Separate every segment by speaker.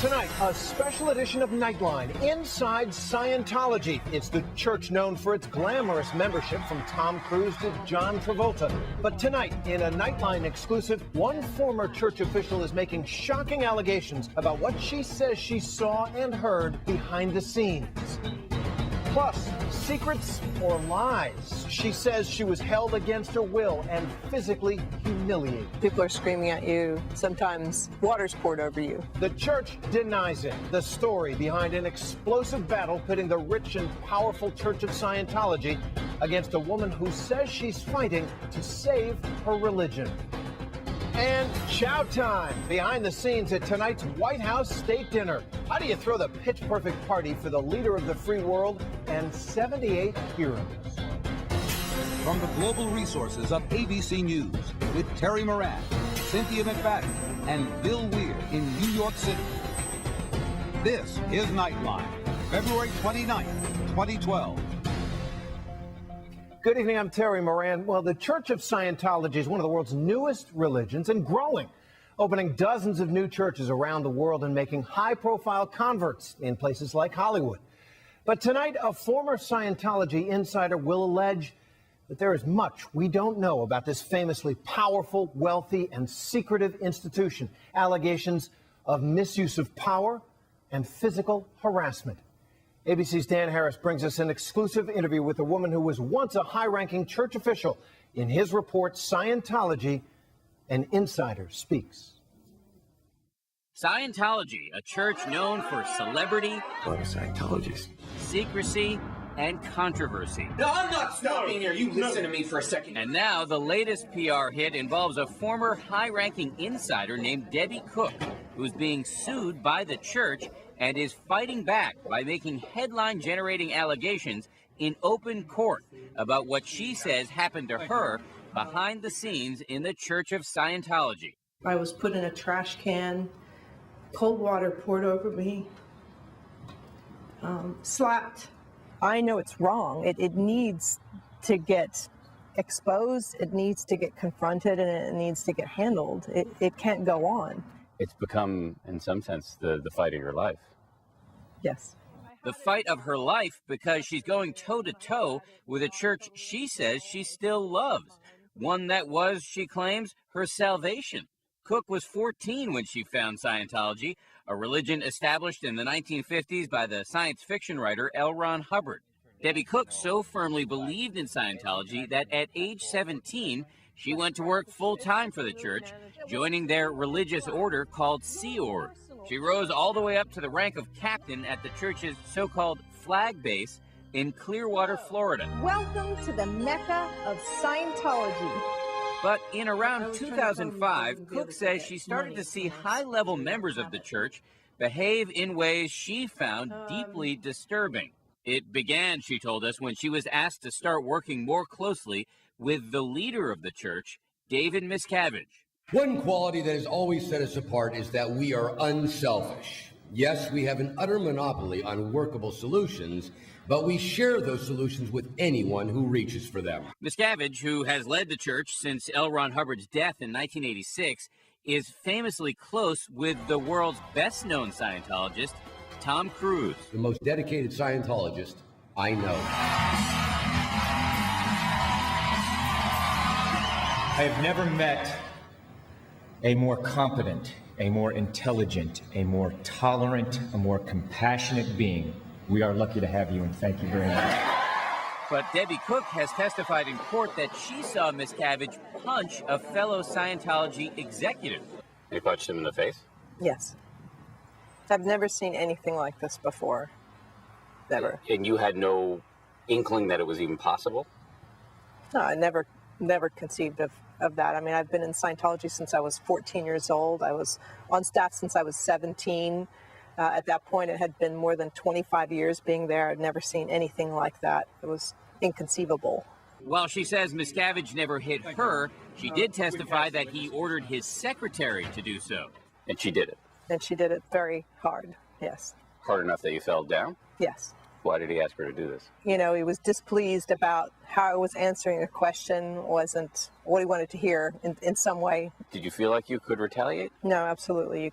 Speaker 1: Tonight, a special edition of Nightline, Inside Scientology. It's the church known for its glamorous membership from Tom Cruise to John Travolta. But tonight, in a Nightline exclusive, one former church official is making shocking allegations about what she says she saw and heard behind the scenes. Plus, secrets or lies. She says she was held against her will and physically humiliated.
Speaker 2: People are screaming at you. Sometimes water's poured over you.
Speaker 1: The church denies it. The story behind an explosive battle pitting the rich and powerful Church of Scientology against a woman who says she's fighting to save her religion. And chow time, behind the scenes at tonight's White House state dinner. How do you throw the pitch-perfect party for the leader of the free world and 78 heroes?
Speaker 3: From the global resources of ABC News, with Terry Moran, Cynthia McFadden, and Bill Weir in New York City. This is Nightline, February 29th, 2012.
Speaker 1: Good evening, I'm Terry Moran. Well, the Church of Scientology is one of the world's newest religions and growing, opening dozens of new churches around the world and making high-profile converts in places like Hollywood. But tonight, a former Scientology insider will allege that there is much we don't know about this famously powerful, wealthy, and secretive institution. Allegations of misuse of power and physical harassment. ABC's Dan Harris brings us an exclusive interview with a woman who was once a high-ranking church official. In his report, Scientology, an insider speaks.
Speaker 4: Scientology, a church known for celebrity,
Speaker 5: I'm a Scientologist,
Speaker 4: secrecy, and controversy.
Speaker 5: No, I'm not stopping here. You listen to me for a second.
Speaker 4: And now the latest PR hit involves a former high-ranking insider named Debbie Cook, who's being sued by the church and is fighting back by making headline-generating allegations in open court about what she says happened to her behind the scenes in the Church of Scientology.
Speaker 2: I was put in a trash can, cold water poured over me, slapped. I know it's wrong. It needs to get exposed, it needs to get confronted, and it needs to get handled. It can't go on.
Speaker 6: It's become, in some sense, the fight of your life.
Speaker 2: Yes.
Speaker 4: The fight of her life because she's going toe-to-toe with a church she says she still loves. One that was, she claims, her salvation. Cook was 14 when she found Scientology, a religion established in the 1950s by the science fiction writer L. Ron Hubbard. Debbie Cook so firmly believed in Scientology that at age 17, she went to work full-time for the church, joining their religious order called Sea Org. She rose all the way up to the rank of captain at the church's so-called flag base in Clearwater, Florida.
Speaker 7: Welcome to the Mecca of Scientology.
Speaker 4: But in around 2005, Cook says she started to see high-level members of the church behave in ways she found deeply disturbing. It began, she told us, when she was asked to start working more closely with the leader of the church, David Miscavige.
Speaker 8: One quality that has always set us apart is that we are unselfish. Yes, we have an utter monopoly on workable solutions, but we share those solutions with anyone who reaches for them.
Speaker 4: Miscavige, who has led the church since L. Ron Hubbard's death in 1986, is famously close with the world's best-known Scientologist, Tom Cruise.
Speaker 8: The most dedicated Scientologist I know.
Speaker 9: I have never met a more competent, a more intelligent, a more tolerant, a more compassionate being. We are lucky to have you, and thank you very much.
Speaker 4: But Debbie Cook has testified in court that she saw Miscavige punch a fellow Scientology executive.
Speaker 6: You punched him in the face?
Speaker 2: Yes. I've never seen anything like this before. Never.
Speaker 6: And you had no inkling that it was even possible?
Speaker 2: No, I never conceived of that. I mean, I've been in Scientology since I was 14 years old. I was on staff since I was 17. At that point, it had been more than 25 years being there. I'd never seen anything like that. It was inconceivable.
Speaker 4: While she says Miscavige never hit her, she did testify that he ordered his secretary to do so.
Speaker 6: And she did it?
Speaker 2: And she did it very hard, yes.
Speaker 6: Hard enough that you fell down?
Speaker 2: Yes.
Speaker 6: Why did he ask her to do this?
Speaker 2: You know, he was displeased about how I was answering a question, wasn't what he wanted to hear in some way.
Speaker 6: Did you feel like you could retaliate?
Speaker 2: No, absolutely.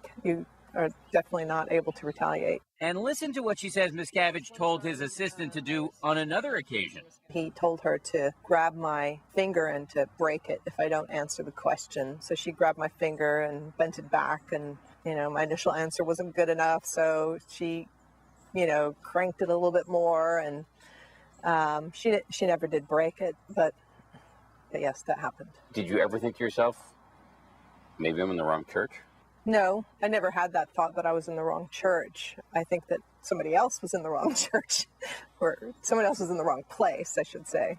Speaker 2: are definitely not able to retaliate.
Speaker 4: And listen to what she says Miscavige told his assistant to do on another occasion.
Speaker 2: He told her to grab my finger and to break it if I don't answer the question. So she grabbed my finger and bent it back, and, my initial answer wasn't good enough, so she, cranked it a little bit more, and she never did break it, but yes, that happened.
Speaker 6: Did you ever think to yourself, maybe I'm in the wrong church?
Speaker 2: No, I never had that thought that I was in the wrong church. I think that somebody else was in the wrong church, or someone else was in the wrong place, I should say.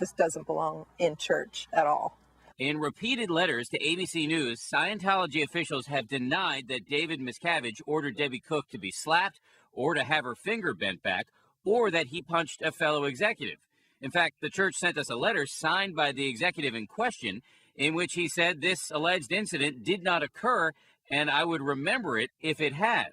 Speaker 2: This doesn't belong in church at all.
Speaker 4: In repeated letters to ABC News, Scientology officials have denied that David Miscavige ordered Debbie Cook to be slapped or to have her finger bent back, or that he punched a fellow executive. In fact, the church sent us a letter signed by the executive in question in which he said this alleged incident did not occur and I would remember it if it had.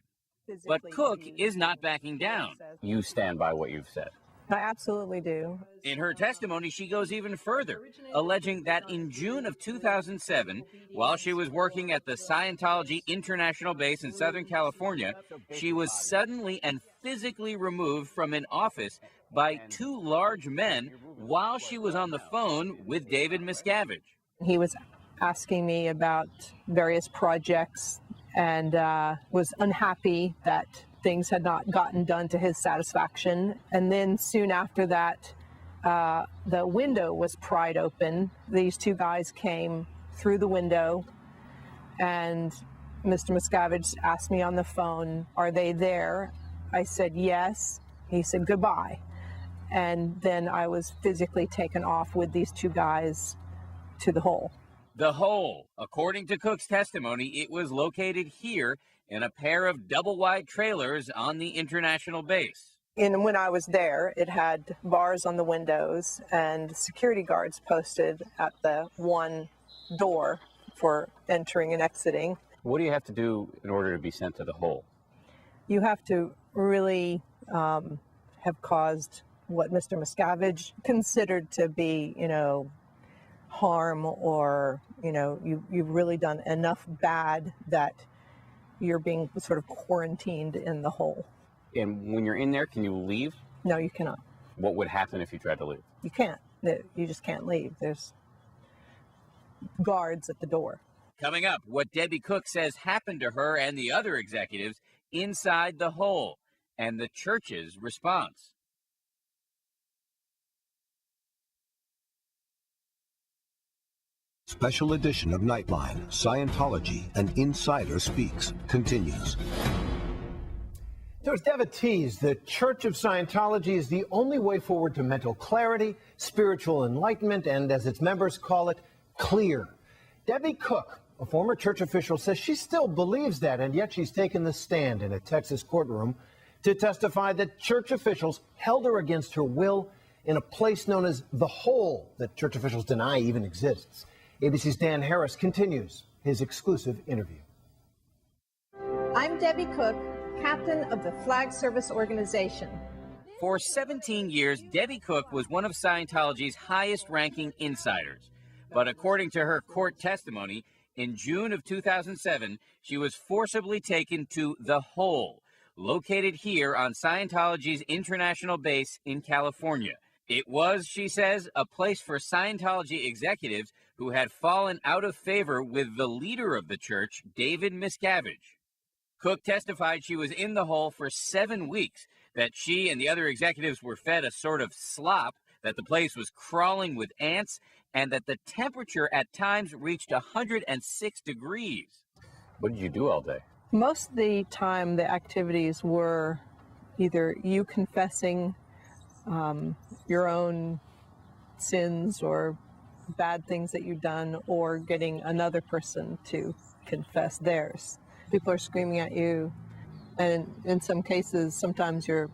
Speaker 4: But Cook is not backing down.
Speaker 6: You stand by what you've said.
Speaker 2: I absolutely do.
Speaker 4: In her testimony, she goes even further, alleging that in June of 2007, while she was working at the Scientology International Base in Southern California, she was suddenly and physically removed from an office by two large men while she was on the phone with David Miscavige.
Speaker 2: He was asking me about various projects and was unhappy that things had not gotten done to his satisfaction. And then soon after that, the window was pried open. These two guys came through the window, and Mr. Miscavige asked me on the phone, "Are they there?" I said yes. He said goodbye. And then I was physically taken off with these two guys to the hole.
Speaker 4: The hole. According to Cook's testimony, it was located here in a pair of double-wide trailers on the international base.
Speaker 2: And when I was there, it had bars on the windows and security guards posted at the one door for entering and exiting.
Speaker 6: What do you have to do in order to be sent to the hole?
Speaker 2: You have to really have caused what Mr. Miscavige considered to be, harm, or, you've really done enough bad that you're being sort of quarantined in the hole.
Speaker 6: And when you're in there, can you leave?
Speaker 2: No, you cannot.
Speaker 6: What would happen if you tried to leave?
Speaker 2: You can't. You just can't leave. There's guards at the door.
Speaker 4: Coming up, what Debbie Cook says happened to her and the other executives inside the hole, and the church's response.
Speaker 10: Special edition of Nightline, Scientology, An Insider Speaks, continues.
Speaker 1: So as Deva teased, the Church of Scientology is the only way forward to mental clarity, spiritual enlightenment, and as its members call it, clear. Debbie Cook, a former church official, says she still believes that, and yet she's taken the stand in a Texas courtroom to testify that church officials held her against her will in a place known as the hole that church officials deny even exists. ABC's Dan Harris continues his exclusive interview.
Speaker 7: I'm Debbie Cook, captain of the Flag Service Organization.
Speaker 4: For 17 years, Debbie Cook was one of Scientology's highest-ranking insiders. But according to her court testimony, in June of 2007, she was forcibly taken to the hole, located here on Scientology's international base in California. It was, she says, a place for Scientology executives who had fallen out of favor with the leader of the church, David Miscavige. Cook testified she was in the hole for 7 weeks, that she and the other executives were fed a sort of slop, that the place was crawling with ants, and that the temperature at times reached 106 degrees.
Speaker 6: What did you do all day?
Speaker 2: Most of the time, the activities were either you confessing your own sins or bad things that you've done, or getting another person to confess theirs. People are screaming at you, and in some cases, sometimes you're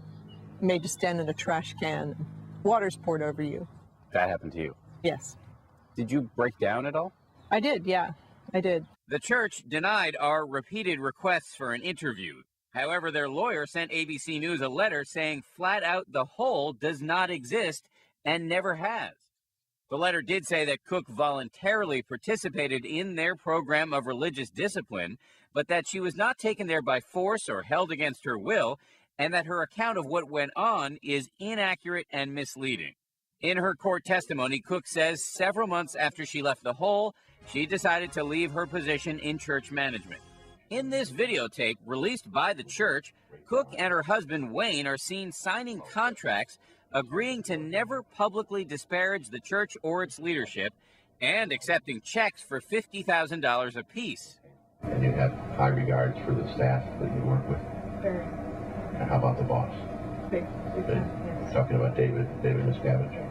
Speaker 2: made to stand in a trash can. Water's poured over you.
Speaker 6: That happened to you?
Speaker 2: Yes.
Speaker 6: Did you break down at all?
Speaker 2: I did, yeah, I did.
Speaker 4: The church denied our repeated requests for an interview. However, their lawyer sent ABC News a letter saying flat out the hole does not exist and never has. The letter did say that Cook voluntarily participated in their program of religious discipline, but that she was not taken there by force or held against her will, and that her account of what went on is inaccurate and misleading. In her court testimony, Cook says several months after she left the hole, she decided to leave her position in church management. In this videotape released by the church, Cook and her husband Wayne are seen signing contracts agreeing to never publicly disparage the church or its leadership and accepting checks for $50,000 apiece.
Speaker 11: And you have high regards for the staff that you work with?
Speaker 2: Very.
Speaker 11: And how about the boss?
Speaker 2: Big.
Speaker 11: Yes. Talking about David Miscavige.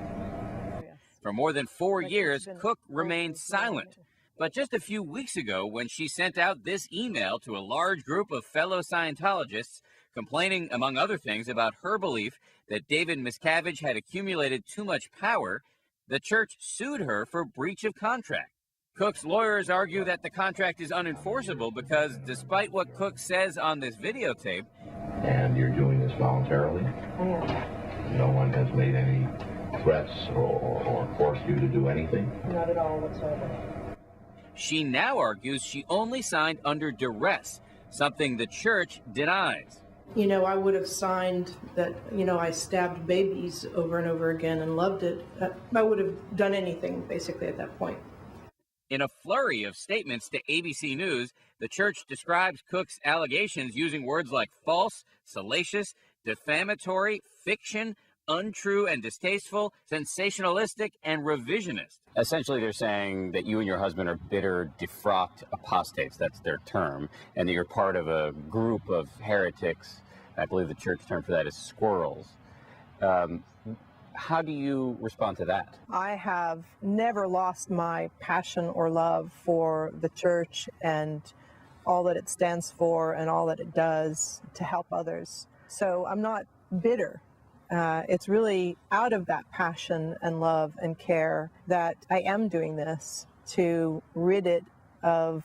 Speaker 4: For more than 4 years, Cook remained silent. But just a few weeks ago, when she sent out this email to a large group of fellow Scientologists, complaining, among other things, about her belief that David Miscavige had accumulated too much power, the church sued her for breach of contract. Cook's lawyers argue that the contract is unenforceable because, despite what Cook says on this videotape...
Speaker 11: And you're doing this voluntarily? No one has made any threats or forced you to do anything?
Speaker 2: Not at all whatsoever.
Speaker 4: She now argues she only signed under duress, something the church denies.
Speaker 12: You know, I would have signed that, you know, I stabbed babies over and over again and loved it. I would have done anything, basically, at that point.
Speaker 4: In a flurry of statements to ABC News, the church describes Cook's allegations using words like false, salacious, defamatory, fiction, untrue and distasteful, sensationalistic, and revisionist.
Speaker 6: Essentially, they're saying that you and your husband are bitter, defrocked apostates. That's their term. And that you're part of a group of heretics. I believe the church term for that is squirrels. How do you respond to that?
Speaker 2: I have never lost my passion or love for the church and all that it stands for and all that it does to help others. So I'm not bitter. It's really out of that passion and love and care that I am doing this, to rid it of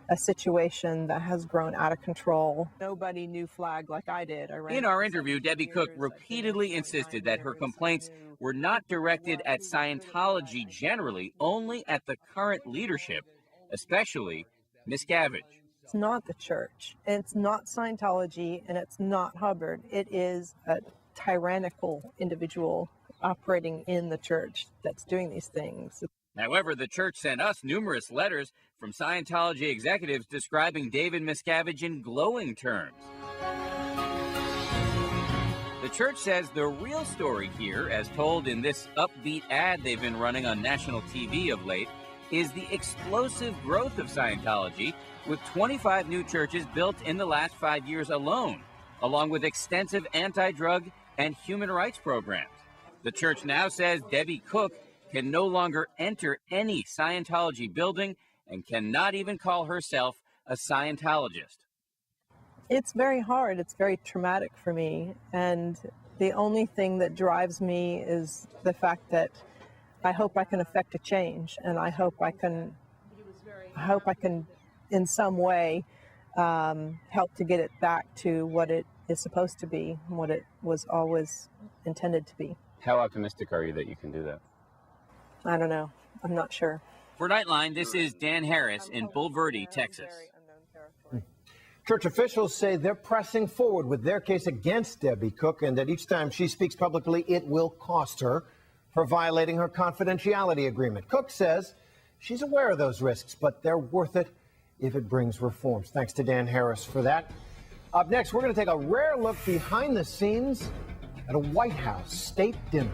Speaker 2: a situation that has grown out of control. Nobody knew Flag like I did.
Speaker 4: In our interview, Debbie Cook repeatedly insisted that her complaints were not directed at Scientology generally, only at the current leadership, especially Miscavige.
Speaker 2: It's not the church, it's not Scientology, and it's not Hubbard. It is a tyrannical individual operating in the church that's doing these things.
Speaker 4: However, the church sent us numerous letters from Scientology executives describing David Miscavige in glowing terms. The church says the real story here, as told in this upbeat ad they've been running on national TV of late, is the explosive growth of Scientology, with 25 new churches built in the last 5 years alone, along with extensive anti-drug and human rights programs. The church now says Debbie Cook can no longer enter any Scientology building and cannot even call herself a Scientologist.
Speaker 2: It's very hard. It's very traumatic for me. And the only thing that drives me is the fact that I hope I can affect a change, and I hope I can in some way help to get it back to what it is supposed to be, what it was always intended to be.
Speaker 6: How optimistic are you that you can do that?
Speaker 2: I don't know. I'm not sure.
Speaker 4: For Nightline, this is Dan Harris in Bulverde, Texas.
Speaker 1: Church officials say they're pressing forward with their case against Debbie Cook, and that each time she speaks publicly, it will cost her for violating her confidentiality agreement. Cook says she's aware of those risks, but they're worth it if it brings reforms. Thanks to Dan Harris for that. Up next, we're going to take a rare look behind the scenes at a White House state dinner.